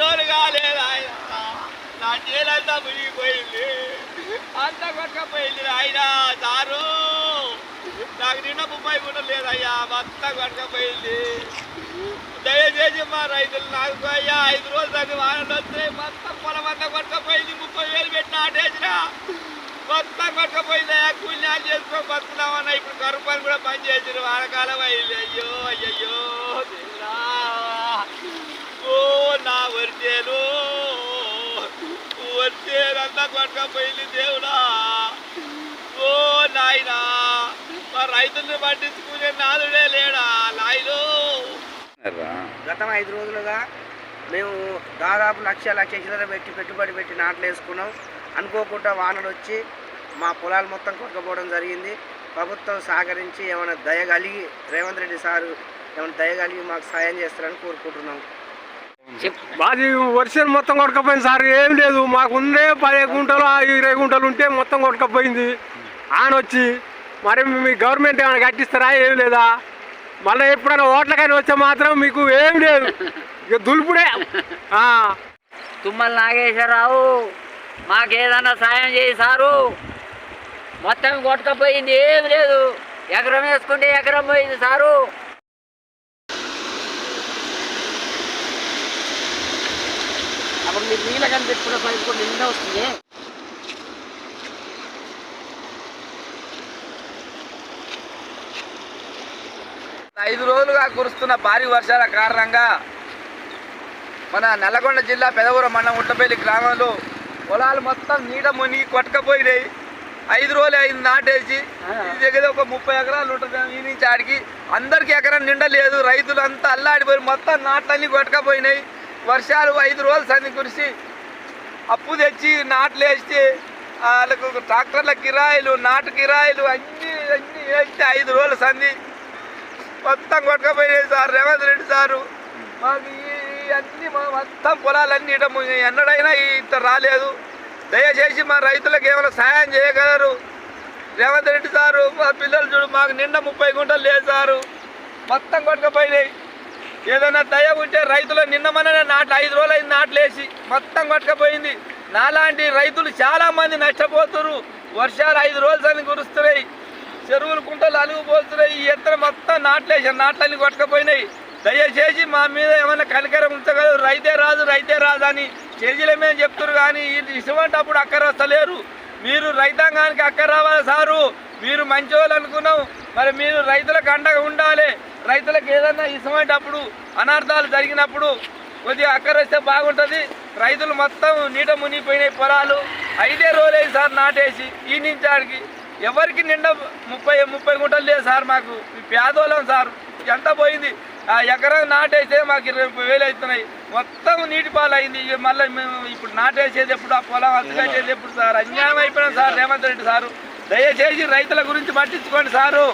రోజులు కాలేదు ఆయన. నా చేలంతా మునిగిపోయింది, అంతా కొట్టకపోయింది ఆయన. సారు నాకు నిన్న 30 గుంటలు లేదయ్యా, మొత్తం కొట్టకపోయింది. దయచేసి మా రైతులు నాకు అయ్యా 5 రోజులు అని వానలు వస్తాయి, మొత్తం పొలం అంతా కొట్టకపోయింది. 30,000 పెట్టి నాటేసిన మొత్తం కొట్టకపోయిందయ్యా. కూల్యాలు చేసుకొని బతున్నామన్నా. ఇప్పుడు కరువు పని కూడా పని చేసిన వానకాలం అయింది. అయ్యో అయ్యయ్యో దేవుడా, ఓ నా వరిచేలు వరిచేలంతా కొట్టకపోయింది దేవుడా. ఓ నాయనా, మా రైతుల్ని పట్టించుకునే నాదుడే లేడా నాయను. గతం 5 రోజులుగా మేము దాదాపు లక్ష చిల్లర పెట్టి పెట్టుబడి పెట్టి నాట్లు వేసుకున్నాం. అనుకోకుండా వానలు వచ్చి మా పొలాలు మొత్తం కొట్టుకుపోవడం జరిగింది. ప్రభుత్వం సహకరించి ఏమైనా దయగలిగి రేవంత్ రెడ్డి సారు ఏమైనా దయగలిగి మాకు సాయం చేస్తారని కోరుకుంటున్నాం. మాది వర్షం మొత్తం కొట్టుకపోయింది సార్. ఏం లేదు, మాకు ఉండే 10 గుంటలు 20 గుంటలు ఉంటే మొత్తం కొట్టుకపోయింది ఆన వచ్చి. మరి మీ గవర్నమెంట్ ఏమైనా కట్టిస్తారా? ఏం లేదా? మళ్ళీ ఎప్పుడైనా ఓట్లకైనా వచ్చే మాత్రం మీకు ఏం లేదు, ఇక దులుపుడే. తుమ్మల నాగేశ్వరరావు మాకేదన్నా సాయం చేయి సారు. మొత్తం కొట్టుకపోయింది, ఏం లేదు. ఎకరం వేసుకుంటే ఎకరం పోయింది సారు. అప్పుడు మీరు నీళ్ళ కానీ పెట్టుకున్న పైపు కూడా నిండా వస్తుంది. ఐదు రోజులుగా కురుస్తున్న భారీ వర్షాల కారణంగా మన నల్లగొండ జిల్లా పెదవూరు మండలం ఉట్టపల్లి గ్రామంలో పొలాలు మొత్తం నీట మునిగి కొట్టకపోయినాయి. 5 రోజులు అయింది నాటేసి. ఇది దగ్గర ఒక 30 ఎకరాలు ఉంటుంది. ఈ నుంచి ఆడికి అందరికి ఎకరం నిండా లేదు. రైతులు అంతా అల్లాడిపోయి మొత్తం నాట్లన్నీ కొట్టకపోయినాయి. వర్షాలు 5 రోజులు సంది కురిసి అప్పు తెచ్చి నాట్లు వేసి వాళ్ళకు ట్రాక్టర్ల కిరాయిలు నాటు కిరాయిలు అన్నీ వేస్తే 5 రోజుల సంది మొత్తం కొట్టకపోయినాయి సార్. రేవంత్ రెడ్డి సారు మాకు అన్నీ మొత్తం పొలాలన్నీ ఎన్నడైనా ఇంత రాలేదు. దయచేసి మా రైతులకు ఏమైనా సహాయం చేయగలరు రేవంత్ రెడ్డి సారు. మా పిల్లలు చూడు, మాకు నిండా 30 గుంటలు లేదు సారు, మొత్తం కొట్టకపోయినాయి. ఏదైనా దయ ఉంటే రైతులు నిన్న మననే నాట్లు 5 రోజులు అయింది నాట్లు వేసి మొత్తం కొట్టకపోయింది. నాలాంటి రైతులు చాలామంది నష్టపోతున్నారు. వర్షాలు 5 రోజులు అని కురుస్తున్నాయి, చెరువులు కుంటలు అలుగుపోతున్నాయి. ఈ ఎత్తన మొత్తం నాట్లేసారు, నాట్లన్నీ కొట్టకపోయినాయి. దయచేసి మా మీద ఏమైనా కనికరం ఉంచగలరు. రైతే రాదు అని చేజీలమే చెప్తారు, కానీ ఇటువంటిప్పుడు అక్కర వస్తలేరు. మీరు రైతాంగానికి అక్కర రావాలి సారు. మీరు మంచివాళ్ళు అనుకున్నాం, మరి మీరు రైతులకు అండగా ఉండాలి. రైతులకు ఏదన్నా ఇటువంటిప్పుడు అనర్థాలు జరిగినప్పుడు కొద్దిగా అక్కర వస్తే బాగుంటుంది. రైతులు మొత్తం నీట మునిగిపోయినాయి పొలాలు. 5 రోజులు సార్ నాటేసి. ఈ నుంచి ఆడికి ఎవరికి నిండా 30 గుంటలు లేదు సార్. మాకు పేదోళం సార్. ఎంత పోయింది? ఎకరం నాటేస్తే మాకు 20,000 అవుతున్నాయి. మొత్తం నీటి పాలు అయింది. మళ్ళీ మేము ఇప్పుడు నాటేసేది ఎప్పుడు, ఆ పొలం అతుకట్టేది ఎప్పుడు సార్? అన్యాయం అయిపోయినాం సార్ రేవంత్ రెడ్డి సారు. దయచేసి రైతుల గురించి పట్టించుకోండి సారు.